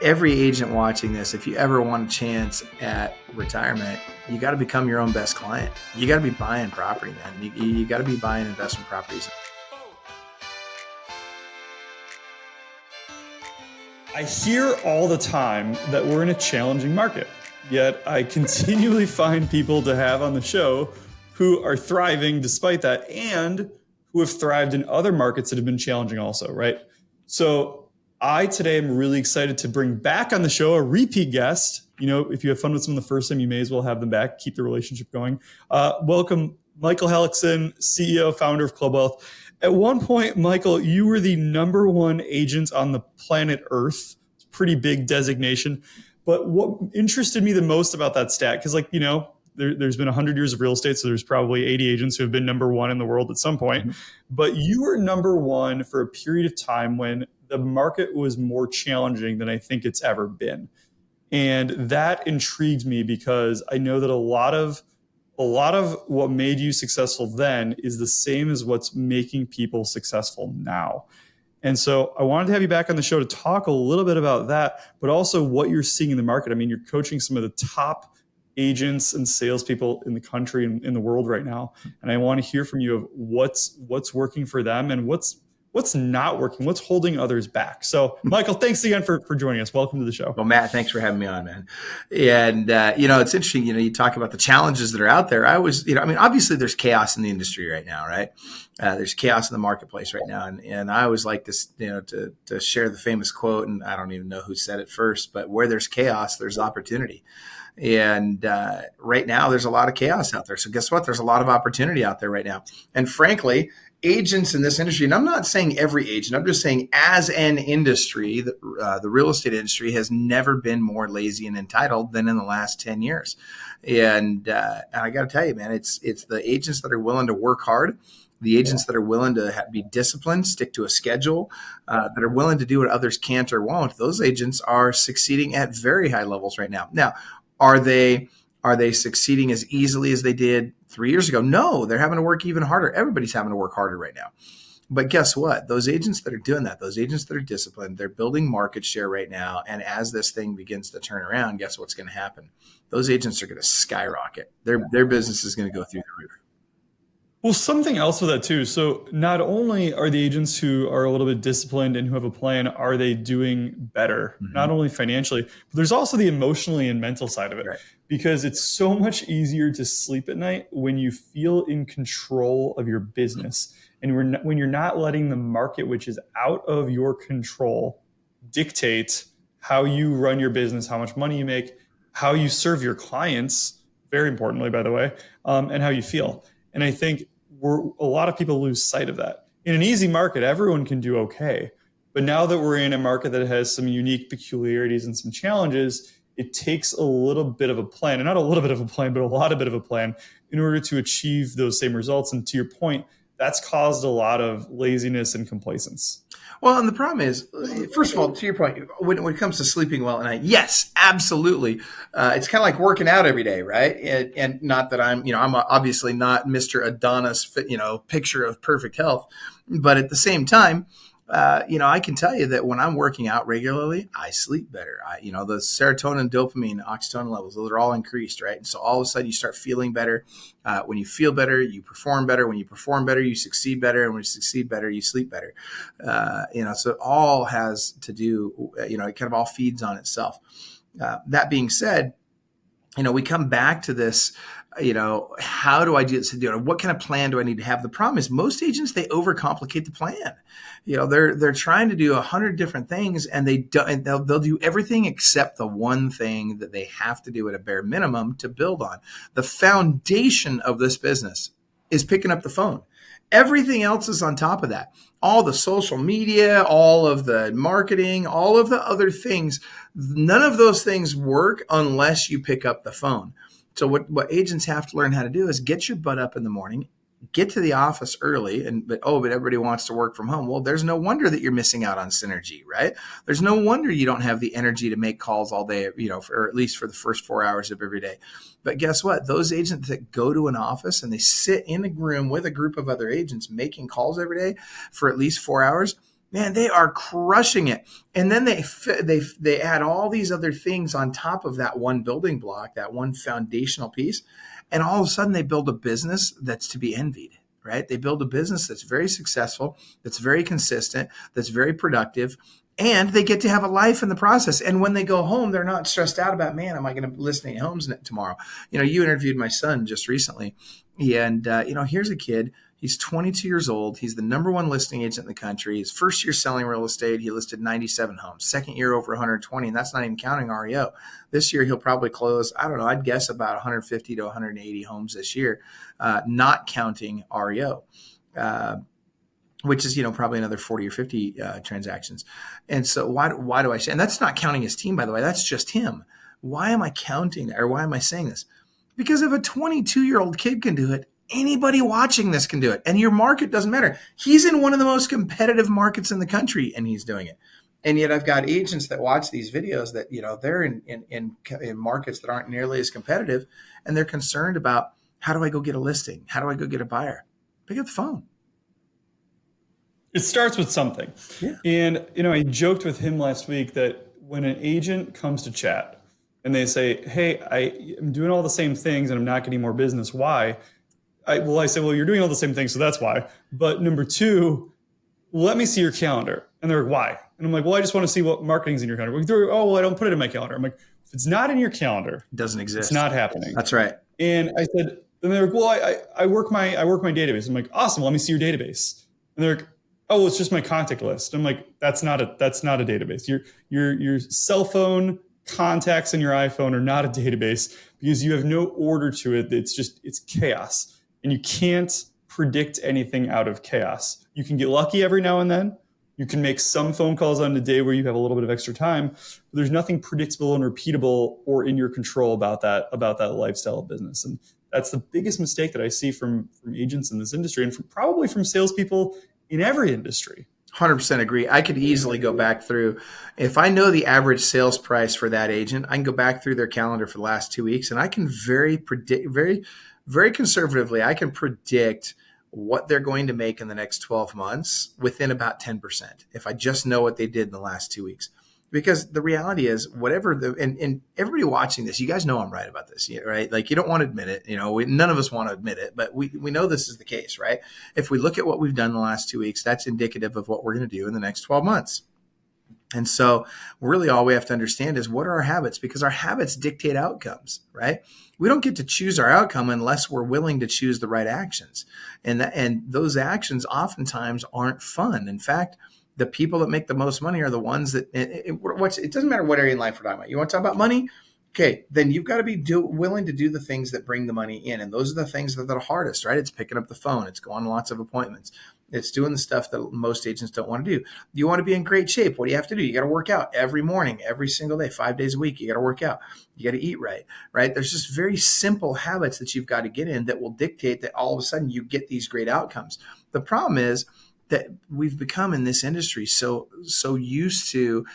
every agent watching this, if you ever want a chance at retirement, you got to become your own best client. You got to be buying property, man. You got to be buying investment properties. I hear all the time that we're in a challenging market, yet I continually find people to have on the show who are thriving despite that and who have thrived in other markets that have been challenging also, right? So I today am really excited to bring back on the show a repeat guest. You know, if you have fun with someone the first time, you may as well have them back, keep the relationship going. Welcome, Michael Hellickson, CEO, founder of Club Wealth. At one point, Michael, you were the number one agent on the planet Earth. It's a pretty big designation. But what interested me the most about that stat, because there's been 100 years of real estate, so there's probably 80 agents who have been number one in the world at some point. Mm-hmm. But you were number one for a period of time when the market was more challenging than I think it's ever been. And that intrigued me because I know that a lot of what made you successful then is the same as what's making people successful now. And so I wanted to have you back on the show to talk a little bit about that, but also what you're seeing in the market. I mean, you're coaching some of the top agents and salespeople in the country and in the world right now. And I want to hear from you of what's working for them and what's not working, what's holding others back. So Michael, thanks again for joining us. Welcome to the show. Well, Matt, thanks for having me on, man. And, it's interesting, you talk about the challenges that are out there. Obviously there's chaos in the industry right now, right? There's chaos in the marketplace right now. And I always like this, to share the famous quote, and I don't even know who said it first, but where there's chaos, there's opportunity. And right now there's a lot of chaos out there. So guess what? There's a lot of opportunity out there right now. And frankly, agents in this industry, and I'm not saying every agent, I'm just saying as an industry, the real estate industry has never been more lazy and entitled than in the last 10 years. And I got to tell you, man, it's the agents that are willing to work hard, the agents that are willing to be disciplined, stick to a schedule, that are willing to do what others can't or won't. Those agents are succeeding at very high levels right now. Now, are they succeeding as easily as they did 3 years ago? No, they're having to work even harder. Everybody's having to work harder right now. But guess what? Those agents that are doing that, those agents that are disciplined, they're building market share right now. And as this thing begins to turn around, guess what's going to happen? Those agents are going to skyrocket. Their business is going to go through the roof. Well, something else with that too. So not only are the agents who are a little bit disciplined and who have a plan, are they doing better, not only financially, but there's also the emotionally and mental side of it, right? Because it's so much easier to sleep at night when you feel in control of your business. And when you're not letting the market, which is out of your control, dictate how you run your business, how much money you make, how you serve your clients, very importantly, by the way, and how you feel. And I think a lot of people lose sight of that. In an easy market, everyone can do okay. But now that we're in a market that has some unique peculiarities and some challenges, it takes a little bit of a plan, and not a little bit of a plan, but a lot of bit of a plan in order to achieve those same results. And to your point, that's caused a lot of laziness and complacence. Well, and the problem is, first of all, to your point, when it comes to sleeping well at night, yes, absolutely. It's kind of like working out every day, right? And not that I'm obviously not Mr. Adonis, picture of perfect health. But at the same time, I can tell you that when I'm working out regularly, I sleep better. The serotonin, dopamine, oxytocin levels, those are all increased, right? And so all of a sudden you start feeling better. When you feel better, you perform better. When you perform better, you succeed better. And when you succeed better, you sleep better. So it all has to do, it kind of all feeds on itself. That being said, we come back to this, how do I do this? What kind of plan do I need to have? The problem is most agents, they overcomplicate the plan. They're trying to do 100 different things, and they'll do everything except the one thing that they have to do at a bare minimum to build on. The foundation of this business is picking up the phone. Everything else is on top of that. All the social media, all of the marketing, all of the other things, none of those things work unless you pick up the phone. So what agents have to learn how to do is get your butt up in the morning, get to the office early, but everybody wants to work from home. Well, there's no wonder that you're missing out on synergy, right? There's no wonder you don't have the energy to make calls all day, or at least for the first 4 hours of every day. But guess what? Those agents that go to an office and they sit in a room with a group of other agents making calls every day for at least 4 hours, Man, they are crushing it. And then they add all these other things on top of that one building block, that one foundational piece, and all of a sudden they build a business that's to be envied, right? They build a business that's very successful, that's very consistent, that's very productive, and they get to have a life in the process. And when they go home, they're not stressed out about, man, am I going to list any homes tomorrow? You interviewed my son just recently, and here's a kid. He's 22 years old. He's the number one listing agent in the country. His first year selling real estate, he listed 97 homes. Second year, over 120, and that's not even counting REO. This year, he'll probably close, I don't know, I'd guess about 150 to 180 homes this year, not counting REO, which is, probably another 40 or 50 transactions. And so why do I say, and that's not counting his team, by the way, that's just him. Why am I counting that, or why am I saying this? Because if a 22-year-old kid can do it, anybody watching this can do it. And your market doesn't matter. He's in one of the most competitive markets in the country, and he's doing it. And yet I've got agents that watch these videos that, they're in markets that aren't nearly as competitive, and they're concerned about, how do I go get a listing? How do I go get a buyer? Pick up the phone. It starts with something. Yeah. And, I joked with him last week that when an agent comes to chat and they say, hey, I'm doing all the same things and I'm not getting more business. Why? I say, well, you're doing all the same things, so that's why. But number two, let me see your calendar. And they're like, why? And I'm like, well, I just want to see what marketing's in your calendar. Oh, well, I don't put it in my calendar. I'm like, if it's not in your calendar, it doesn't exist. It's not happening. That's right. And I said, and they're like, well, I work my database. I'm like, awesome. Let me see your database. And they're like, oh, it's just my contact list. I'm like, that's not a database. Your cell phone contacts in your iPhone are not a database because you have no order to it. It's chaos. And you can't predict anything out of chaos. You can get lucky every now and then. You can make some phone calls on a day where you have a little bit of extra time. But there's nothing predictable and repeatable or in your control about that lifestyle of business. And that's the biggest mistake that I see from agents in this industry, and probably from salespeople in every industry. 100% agree. I could easily go back through, if I know the average sales price for that agent, I can go back through their calendar for the last 2 weeks, and I can very conservatively, I can predict what they're going to make in the next 12 months within about 10%, if I just know what they did in the last 2 weeks. Because the reality is, whatever and everybody watching this, you guys know I'm right about this, right? Like, you don't want to admit it, none of us want to admit it, but we know this is the case, right? If we look at what we've done the last 2 weeks, that's indicative of what we're going to do in the next 12 months. And so really all we have to understand is, what are our habits? Because our habits dictate outcomes, right? We don't get to choose our outcome unless we're willing to choose the right actions. And those actions oftentimes aren't fun. In fact, the people that make the most money are the ones that, it doesn't matter what area in life we're talking about. You want to talk about money? Okay, then you've got to be willing to do the things that bring the money in. And those are the things that are the hardest, right? It's picking up the phone. It's going to lots of appointments. It's doing the stuff that most agents don't want to do. You want to be in great shape. What do you have to do? You got to work out every morning, every single day, 5 days a week. You got to work out. You got to eat right, right? There's just very simple habits that you've got to get in that will dictate that all of a sudden you get these great outcomes. The problem is that we've become in this industry so used to,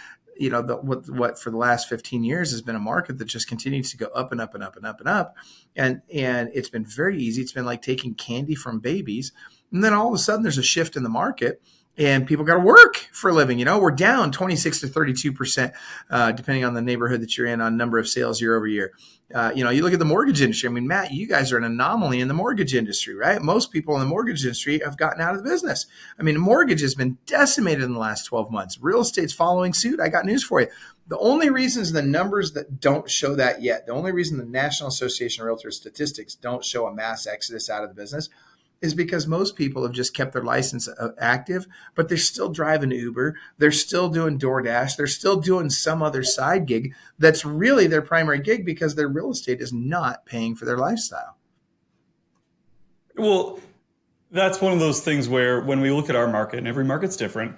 what for the last 15 years has been a market that just continues to go up and up and up and up and up. And it's been very easy. It's been like taking candy from babies. And then all of a sudden there's a shift in the market and people got to work for a living. We're down 26 to 32%, depending on the neighborhood that you're in, on number of sales year over year. You look at the mortgage industry. I mean, Matt, you guys are an anomaly in the mortgage industry, right? Most people in the mortgage industry have gotten out of the business. I mean, mortgage has been decimated in the last 12 months. Real estate's following suit. I got news for you. The only reasons the numbers that don't show that yet, the only reason the National Association of Realtor statistics don't show a mass exodus out of the business is because most people have just kept their license active, but they're still driving Uber. They're still doing DoorDash. They're still doing some other side gig that's really their primary gig because their real estate is not paying for their lifestyle. Well, that's one of those things where when we look at our market, and every market's different,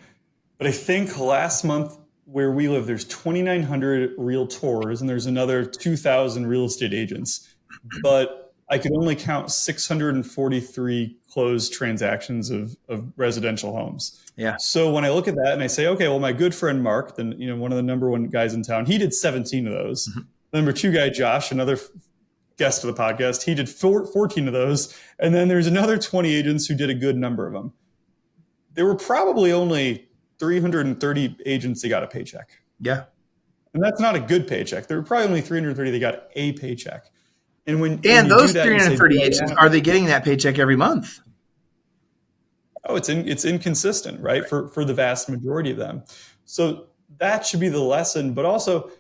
but I think last month where we live, there's 2,900 realtors and there's another 2,000 real estate agents. But I could only count 643 closed transactions of residential homes. Yeah. So when I look at that and I say, okay, well, my good friend Mark, then one of the number one guys in town, he did 17 of those. Mm-hmm. The number two guy, Josh, another guest of the podcast, he did 14 of those. And then there's another 20 agents who did a good number of them. There were probably only 330 agents that got a paycheck. Yeah. And that's not a good paycheck. There were probably only 330 that got a paycheck. And when And you do those that, you say, 330 agents, are they getting that paycheck every month? oh, it's inconsistent, right? For the vast majority of them. So that should be the lesson. But also,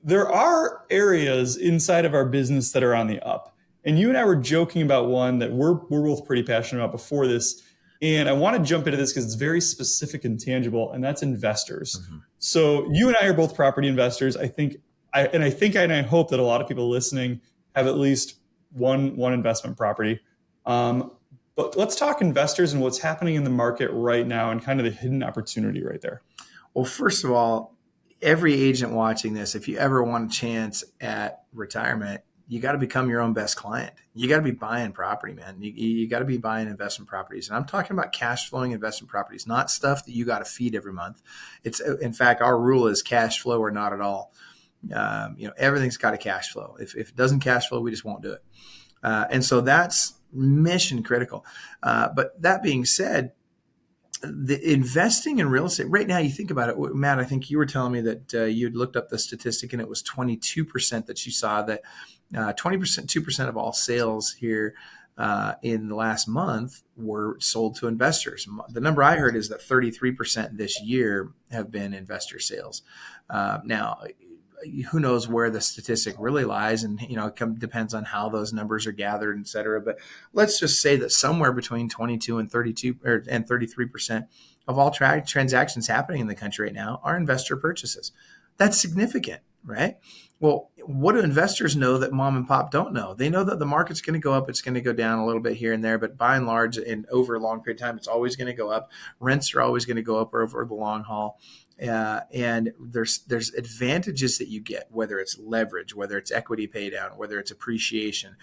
there are areas inside of our business that are on the up. And you and I were joking about one that we're both pretty passionate about before this. And I want to jump into this because it's very specific and tangible, and that's investors. Mm-hmm. So you and I are both property investors. I think and I hope that a lot of people listening have at least one investment property. But let's talk investors and what's happening in the market right now and kind of the hidden opportunity right there. Well, first of all, every agent watching this, if you ever want a chance at retirement, you got to become your own best client. You got to be buying property, man. You got to be buying investment properties. And I'm talking about cash flowing investment properties, not stuff that you got to feed every month. It's, in fact, our rule is cash flow or not at all. Everything's got a cash flow. If it doesn't cash flow, we just won't do it. And so that's mission critical. But that being said, the investing in real estate right now, you think about it, Matt, I think you were telling me that you'd looked up the statistic and it was 22% that you saw that 2% of all sales here in the last month were sold to investors. The number I heard is that 33% this year have been investor sales. Now, who knows where the statistic really lies, and it depends on how those numbers are gathered, et cetera. But let's just say that somewhere between 22 and 32 and 33% of all transactions happening in the country right now are investor purchases. That's significant, right? Well, what do investors know that mom and pop don't know? They know that the market's going to go up, it's going to go down a little bit here and there, but by and large, and over a long period of time, it's always going to go up. Rents are always going to go up over the long haul. And there's advantages that you get, whether it's leverage, whether it's equity pay down, whether it's appreciation,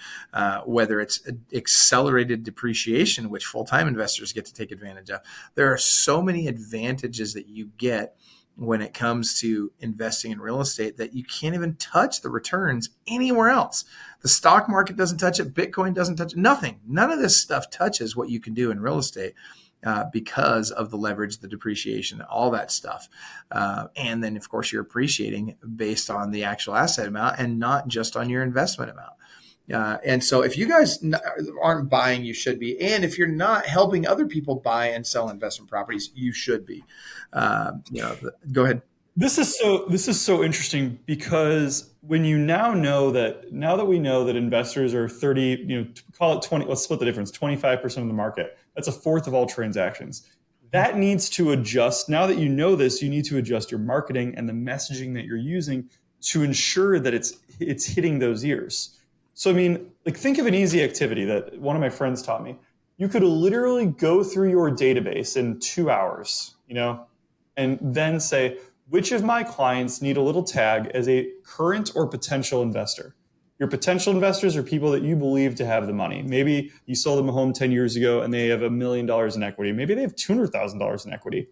whether it's accelerated depreciation, which full-time investors get to take advantage of. There are so many advantages that you get when it comes to investing in real estate that you can't even touch the returns anywhere else. The stock market doesn't touch it. Bitcoin doesn't touch it. Nothing. None of this stuff touches what you can do in real estate. Because of the leverage, the depreciation, all that stuff. And then, of course, you're appreciating based on the actual asset amount and not just on your investment amount. And so if you guys aren't buying, you should be. And if you're not helping other people buy and sell investment properties, you should be. Go ahead. This is so interesting because when you now that we know that investors are 30, call it 20, let's split the difference, 25% of the market. That's a fourth of all transactions. That needs to adjust. Now that you know this, you need to adjust your marketing and the messaging that you're using to ensure that it's hitting those ears. So, I mean, think of an easy activity that one of my friends taught me. You could literally go through your database in 2 hours, and then say, which of my clients need a little tag as a current or potential investor? Your potential investors are people that you believe to have the money. Maybe you sold them a home 10 years ago and they have $1 million in equity. Maybe they have $200,000 in equity.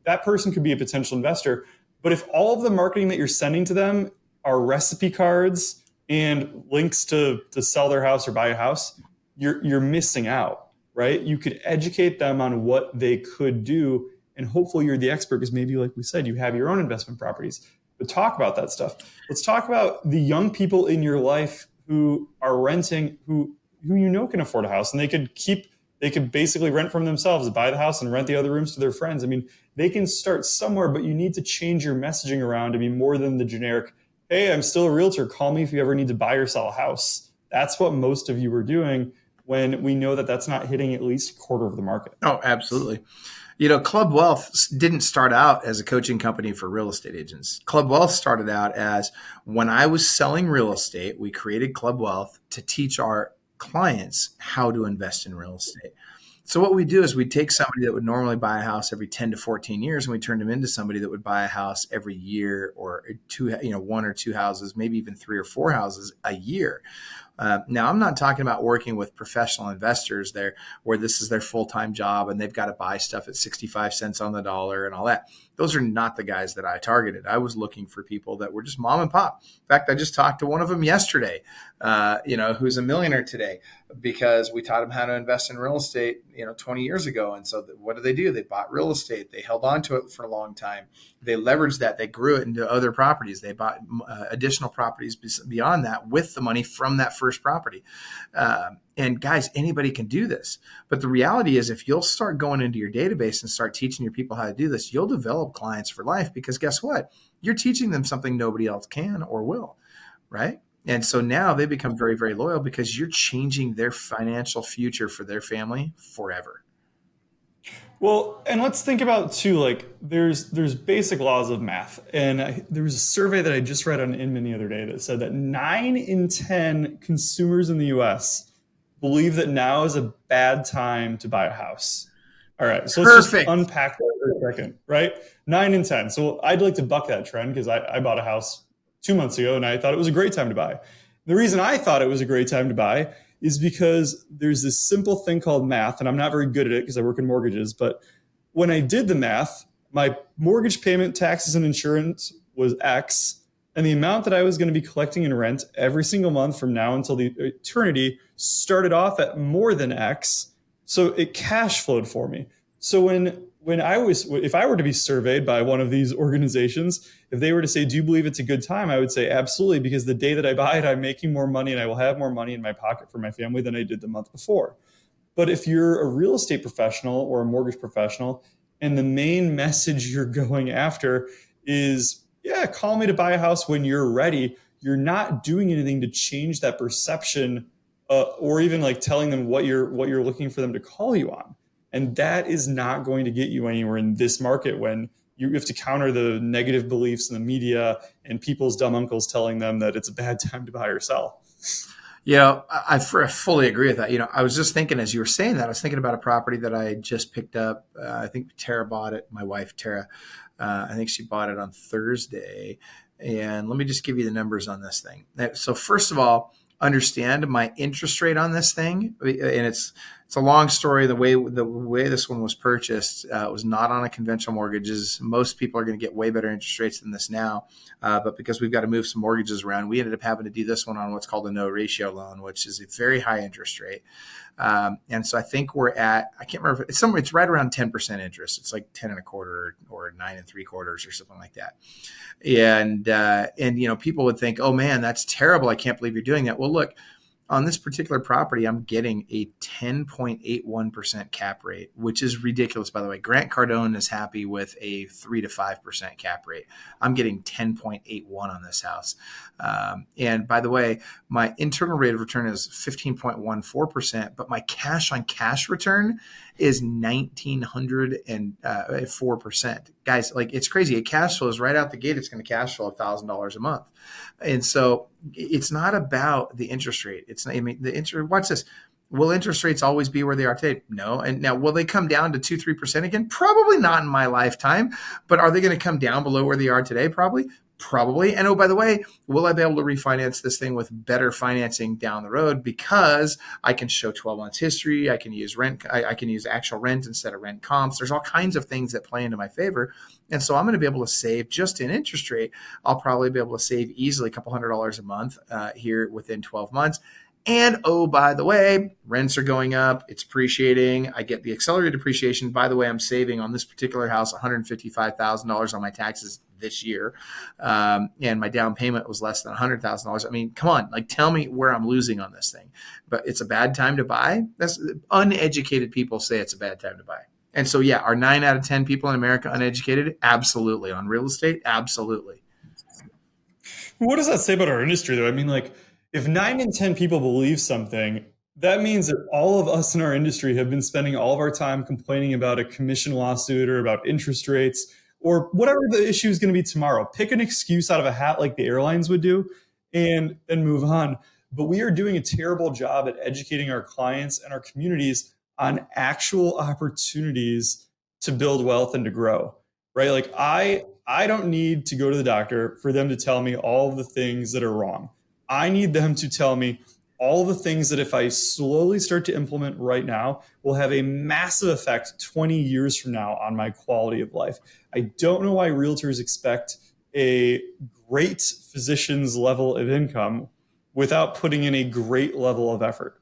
That person could be a potential investor. But if all of the marketing that you're sending to them are recipe cards and links to sell their house or buy a house, you're missing out, right? You could educate them on what they could do. And hopefully you're the expert because maybe, like we said, you have your own investment properties. But talk about that stuff. Let's talk about the young people in your life who are renting, who can afford a house, and they could basically rent from themselves, buy the house and rent the other rooms to their friends. I mean, they can start somewhere, but you need to change your messaging around to be more than the generic, hey, I'm still a realtor. Call me if you ever need to buy or sell a house. That's what most of you are doing when we know that that's not hitting at least a quarter of the market. Oh, absolutely. Club Wealth didn't start out as a coaching company for real estate agents. Club Wealth started out as when I was selling real estate, we created Club Wealth to teach our clients how to invest in real estate. So what we do is we take somebody that would normally buy a house every 10 to 14 years and we turn them into somebody that would buy a house every year or one or two houses, maybe even 3 or 4 houses a year. Now, I'm not talking about working with professional investors there where this is their full-time job and they've got to buy stuff at 65 cents on the dollar and all that. Those are not the guys that I targeted. I was looking for people that were just mom and pop. In fact, I just talked to one of them yesterday, who's a millionaire today because we taught him how to invest in real estate, 20 years ago. And so what do? They bought real estate. They held on to it for a long time. They leveraged that. They grew it into other properties. They bought additional properties beyond that with the money from that first property. And guys, anybody can do this. But the reality is if you'll start going into your database and start teaching your people how to do this, you'll develop clients for life because guess what? You're teaching them something nobody else can or will, right? And so now they become very, very loyal because you're changing their financial future for their family forever. Well, and let's think about too, like there's basic laws of math. And there was a survey that I just read on Inman the other day that said that 9 in 10 consumers in the US believe that now is a bad time to buy a house. All right, so let's just Perfect. unpack that for a second, right? 9 in 10. So I'd like to buck that trend because I bought a house 2 months ago and I thought it was a great time to buy. The reason I thought it was a great time to buy is because there's this simple thing called math, and I'm not very good at it because I work in mortgages, but when I did the math, my mortgage payment, taxes, and insurance was X, and the amount that I was going to be collecting in rent every single month from now until the eternity started off at more than X, so it cash flowed for me. So if I were to be surveyed by one of these organizations, if they were to say, do you believe it's a good time? I would say absolutely, because the day that I buy it, I'm making more money and I will have more money in my pocket for my family than I did the month before. But if you're a real estate professional or a mortgage professional and the main message you're going after is, yeah, call me to buy a house when you're ready, you're not doing anything to change that perception or even like telling them what you're looking for them to call you on. And that is not going to get you anywhere in this market when you have to counter the negative beliefs in the media and people's dumb uncles telling them that it's a bad time to buy or sell. I fully agree with that. I was just thinking as you were saying that, I was thinking about a property that I just picked up. I think Tara bought it. My wife, Tara, I think she bought it on Thursday. And let me just give you the numbers on this thing. So first of all, understand my interest rate on this thing, and it's a long story. The way this one was purchased was not on a conventional mortgages. Most people are going to get way better interest rates than this now, but because we've got to move some mortgages around, we ended up having to do this one on what's called a no ratio loan, which is a very high interest rate. And so I think I can't remember, it's right around 10% interest. It's like 10 and a quarter or 9 and 3/4 or something like that. And people would think, oh man, that's terrible. I can't believe you're doing that. Well, look, on this particular property, I'm getting a 10.81% cap rate, which is ridiculous, by the way. Grant Cardone is happy with a 3 to 5% cap rate. I'm getting 10.81 on this house. And by the way, my internal rate of return is 15.14%, but my cash on cash return is 1,904%. Guys, like it's crazy. It cash flows right out the gate. It's going to cash flow $1,000 a month. And so it's not about the interest rate. Watch this. Will interest rates always be where they are today? No. And now, will they come down to 2-3% again? Probably not in my lifetime. But are they going to come down below where they are today? Probably. And oh, by the way, will I be able to refinance this thing with better financing down the road because I can show 12 months history? I can use rent. I can use actual rent instead of rent comps. There's all kinds of things that play into my favor. And so I'm going to be able to save just in interest rate. I'll probably be able to save easily a couple $100 a month here within 12 months. And oh, by the way, rents are going up. It's appreciating. I get the accelerated depreciation. By the way, I'm saving on this particular house $155,000 on my taxes this year. And my down payment was less than $100,000. I mean, come on, like tell me where I'm losing on this thing. But it's a bad time to buy. That's uneducated people say it's a bad time to buy. And so, yeah, are 9 out of 10 people in America uneducated? Absolutely. On real estate? Absolutely. What does that say about our industry, though? I mean, like, if 9 in 10 people believe something, that means that all of us in our industry have been spending all of our time complaining about a commission lawsuit or about interest rates or whatever the issue is going to be tomorrow. Pick an excuse out of a hat like the airlines would do and move on. But we are doing a terrible job at educating our clients and our communities on actual opportunities to build wealth and to grow, right? Like I don't need to go to the doctor for them to tell me all of the things that are wrong. I need them to tell me, all the things that if I slowly start to implement right now will have a massive effect 20 years from now on my quality of life. I don't know why realtors expect a great physician's level of income without putting in a great level of effort.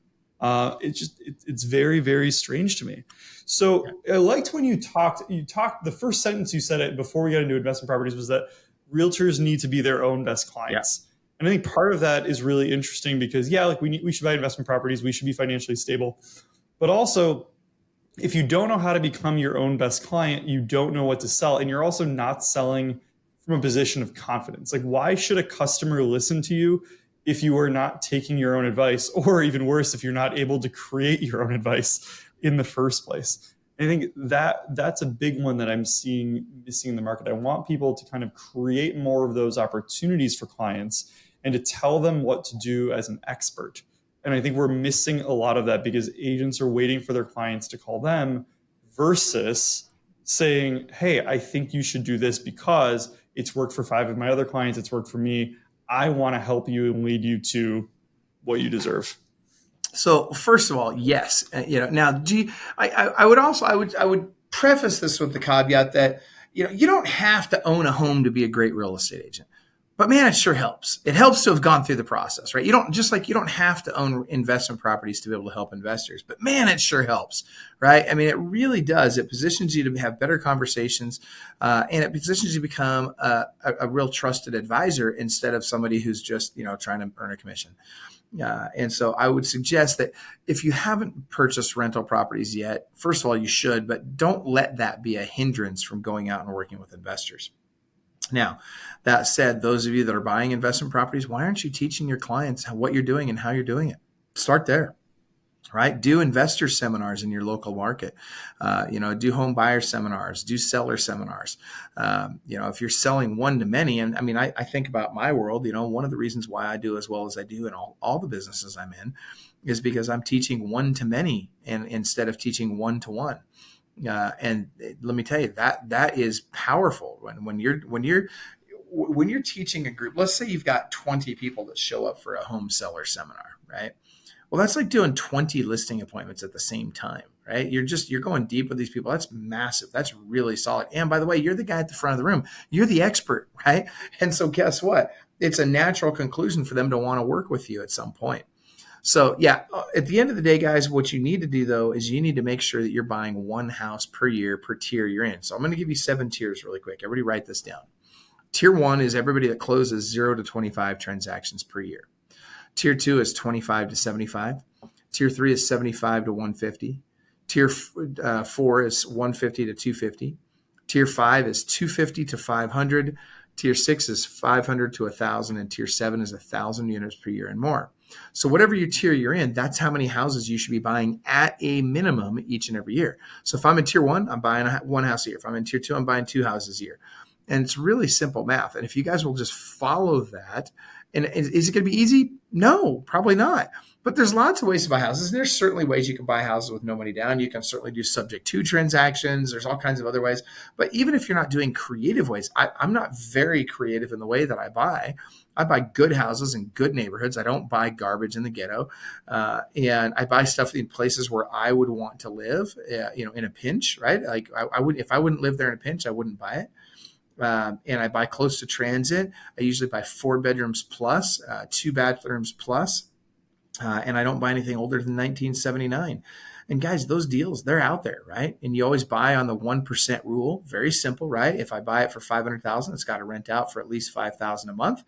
It's very, very strange to me. So I liked when you talked, the first sentence you said it before we got into investment properties was that realtors need to be their own best Yeah. clients. And I think part of that is really interesting because, yeah, like we should buy investment properties, we should be financially stable. But also, if you don't know how to become your own best client, you don't know what to sell. And you're also not selling from a position of confidence. Like, why should a customer listen to you if you are not taking your own advice? Or even worse, if you're not able to create your own advice in the first place? I think that's a big one that I'm seeing missing in the market. I want people to kind of create more of those opportunities for clients and to tell them what to do as an expert. And I think we're missing a lot of that because agents are waiting for their clients to call them versus saying, hey, I think you should do this because it's worked for 5 of my other clients. It's worked for me. I want to help you and lead you to what you deserve. So first of all, yes, now, I would preface this with the caveat that you don't have to own a home to be a great real estate agent. But man, it sure helps. It helps to have gone through the process, right? You don't have to own investment properties to be able to help investors, but man, it sure helps, right? I mean, it really does. It positions you to have better conversations, and it positions you to become a real trusted advisor instead of somebody who's just, trying to earn a commission. And so I would suggest that if you haven't purchased rental properties yet, first of all, you should, but don't let that be a hindrance from going out and working with investors. Now, that said, those of you that are buying investment properties, why aren't you teaching your clients what you're doing and how you're doing it? Start there, right? Do investor seminars in your local market. Do home buyer seminars, do seller seminars. If you're selling one to many, and I mean, I think about my world, one of the reasons why I do as well as I do in all the businesses I'm in is because I'm teaching one to many and instead of teaching one to one. And let me tell you that is powerful when you're teaching a group. Let's say you've got 20 people that show up for a home seller seminar, right? Well, that's like doing 20 listing appointments at the same time, right? You're going deep with these people. That's massive. That's really solid. And by the way, you're the guy at the front of the room. You're the expert, right? And so guess what? It's a natural conclusion for them to want to work with you at some point. So yeah, at the end of the day, guys, what you need to do though is you need to make sure that you're buying one house per year per tier you're in. So I'm going to give you 7 tiers really quick. Everybody write this down. Tier 1 is everybody that closes 0 to 25 transactions per year. Tier 2 is 25 to 75. Tier 3 is 75 to 150. Tier 4 is 150 to 250. Tier 5 is 250 to 500. Tier 6 is 500 to 1,000. And Tier 7 is 1,000 units per year and more. So whatever your tier you're in, that's how many houses you should be buying at a minimum each and every year. So if I'm in tier 1, I'm buying one house a year. If I'm in tier 2, I'm buying 2 houses a year. And it's really simple math. And if you guys will just follow that, and is it going to be easy? No, probably not. But there's lots of ways to buy houses. And there's certainly ways you can buy houses with no money down. You can certainly do subject to transactions. There's all kinds of other ways. But even if you're not doing creative ways, I'm not very creative in the way that I buy. I buy good houses in good neighborhoods. I don't buy garbage in the ghetto. And I buy stuff in places where I would want to live, in a pinch, right? Like if I wouldn't live there in a pinch, I wouldn't buy it. And I buy close to transit. I usually buy 4 bedrooms plus, 2 bathrooms plus. And I don't buy anything older than 1979. And guys, those deals, they're out there, right? And you always buy on the 1% rule. Very simple, right? If I buy it for 500,000, it's got to rent out for at least 5,000 a month.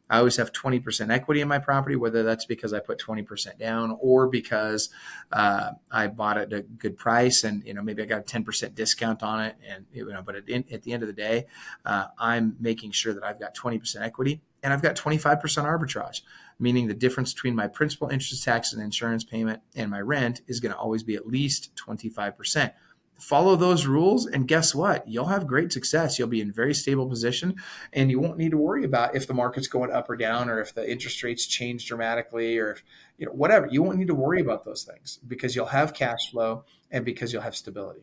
I always have 20% equity in my property, whether that's because I put 20% down or because I bought it at a good price and, maybe I got a 10% discount on it. And, but at the end of the day, I'm making sure that I've got 20% equity and I've got 25% arbitrage, meaning the difference between my principal, interest, tax, and insurance payment and my rent is going to always be at least 25%. Follow those rules, and guess what? You'll have great success. You'll be in very stable position, and you won't need to worry about if the market's going up or down, or if the interest rates change dramatically, or if, whatever. You won't need to worry about those things because you'll have cash flow and because you'll have stability.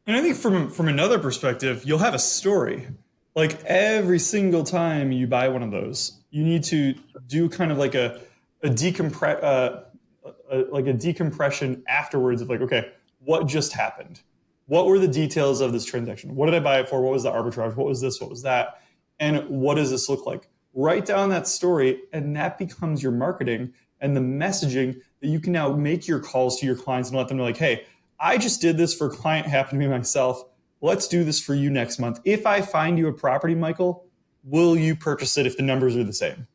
And I think from another perspective, you'll have a story. Like every single time you buy one of those, you need to do kind of like a like a decompression afterwards of like, okay, what just happened? What were the details of this transaction? What did I buy it for? What was the arbitrage? What was this? What was that? And what does this look like? Write down that story, and that becomes your marketing and the messaging that you can now make your calls to your clients and let them know, like, hey, I just did this for a client, happened to be myself. Let's do this for you next month. If I find you a property, Michael, will you purchase it if the numbers are the same?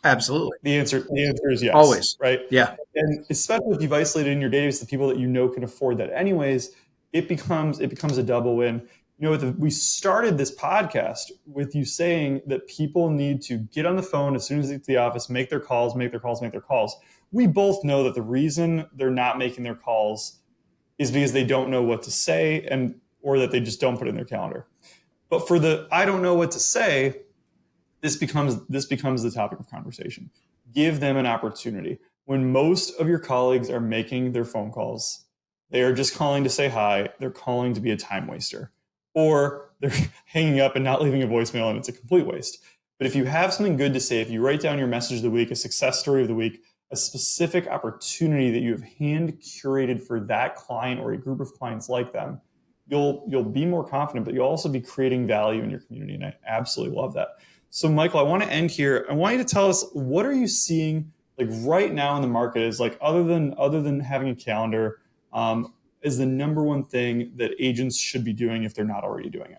Absolutely. The answer is yes, Always. right? Yeah. And especially if you've isolated in your database the people that you know can afford that anyways, it becomes a double win. We started this podcast with you saying that people need to get on the phone as soon as they get to the office, make their calls, make their calls, make their calls. We both know that the reason they're not making their calls is because they don't know what to say or that they just don't put it in their calendar. But for the I don't know what to say, this becomes the topic of conversation. Give them an opportunity. When most of your colleagues are making their phone calls, they are just calling to say hi. They're calling to be a time waster, or they're hanging up and not leaving a voicemail, and it's a complete waste. But if you have something good to say, if you write down your message of the week, a success story of the week, a specific opportunity that you have hand curated for that client or a group of clients like them, you'll be more confident, but you'll also be creating value in your community. And I absolutely love that. So Michael, I want to end here. I want you to tell us, what are you seeing like right now in the market is like, other than having a calendar, is the number one thing that agents should be doing if they're not already doing it?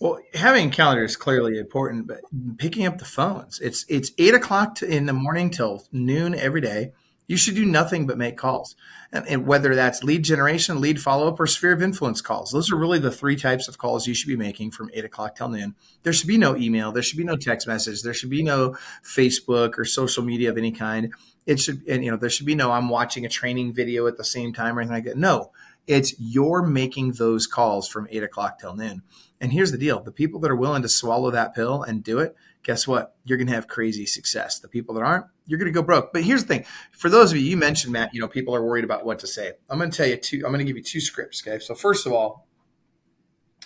Well, having a calendar is clearly important, but picking up the phones. It's 8 o'clock in the morning till noon every day. You should do nothing but make calls. And whether that's lead generation, lead follow-up, or sphere of influence calls. Those are really the three types of calls you should be making from 8 o'clock till noon. There should be no email. There should be no text message. There should be no Facebook or social media of any kind. There should be no, I'm watching a training video at the same time or anything like that. No, it's you're making those calls from 8 o'clock till noon. And here's the deal. The people that are willing to swallow that pill and do it, guess what? You're going to have crazy success. The people that aren't, you're going to go broke. But here's the thing. For those of you mentioned, Matt, people are worried about what to say. I'm going to give you two scripts. Okay. So first of all,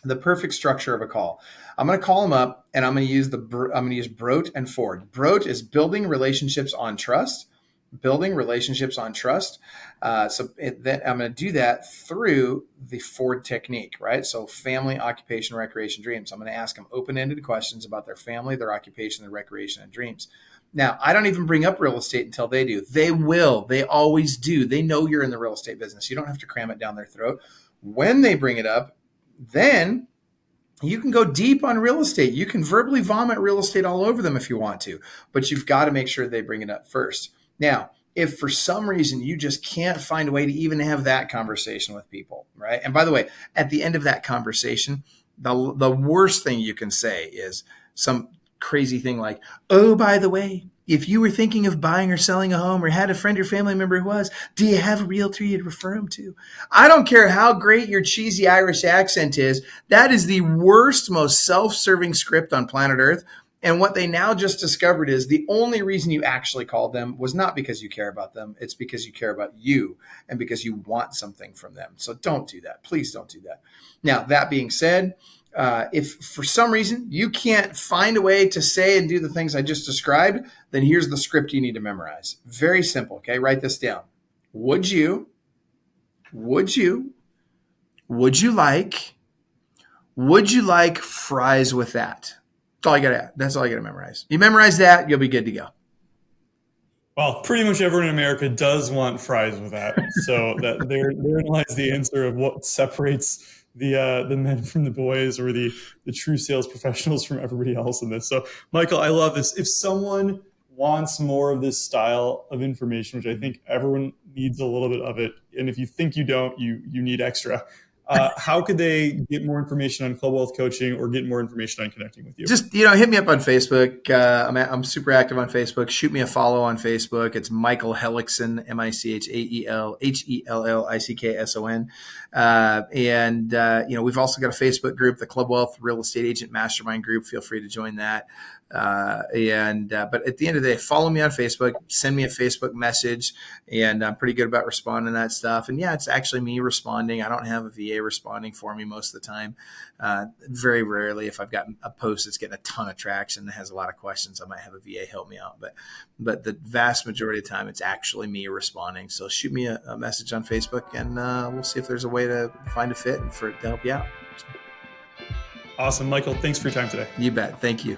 the perfect structure of a call. I'm going to call them up and I'm going to use Brote and Ford. Brote is building relationships on trust. I'm going to do that through the Ford technique, right? So family, occupation, recreation, dreams. I'm going to ask them open-ended questions about their family, their occupation, their recreation, and dreams. Now, I don't even bring up real estate until they do. They will. They always do. They know you're in the real estate business. You don't have to cram it down their throat. When they bring it up, then you can go deep on real estate. You can verbally vomit real estate all over them if you want to, but you've got to make sure they bring it up first. Now, if for some reason you just can't find a way to even have that conversation with people, right? And by the way, at the end of that conversation, the worst thing you can say is some crazy thing like, oh, by the way, if you were thinking of buying or selling a home or had a friend or family member who was, do you have a realtor you'd refer them to? I don't care how great your cheesy Irish accent is. That is the worst, most self-serving script on planet Earth. And what they now just discovered is the only reason you actually called them was not because you care about them. It's because you care about you and because you want something from them. So don't do that. Please don't do that. Now, that being said, if for some reason you can't find a way to say and do the things I just described, then here's the script you need to memorize. Very simple. Okay. Write this down. Would you like fries with that? That's all I got to memorize. You memorize that, you'll be good to go. Well, pretty much everyone in America does want fries with that. So that therein lies the answer of what separates the men from the boys, or the true sales professionals from everybody else in this. So, Michael, I love this. If someone wants more of this style of information, which I think everyone needs a little bit of it, and if you think you don't, you need extra. How could they get more information on Club Wealth Coaching or get more information on connecting with you? Just, hit me up on Facebook. I'm super active on Facebook. Shoot me a follow on Facebook. It's Michael Hellickson, MichaelHellickson. We've also got a Facebook group, the Club Wealth Real Estate Agent Mastermind group. Feel free to join that. But at the end of the day, follow me on Facebook, send me a Facebook message, and I'm pretty good about responding to that stuff. And yeah, it's actually me responding. I don't have a VA responding for me most of the time. Very rarely, if I've got a post that's getting a ton of traction that has a lot of questions, I might have a VA help me out. But the vast majority of the time, it's actually me responding. So shoot me a message on Facebook, and we'll see if there's a way to find a fit and for it to help you out. Awesome, Michael. Thanks for your time today. You bet. Thank you.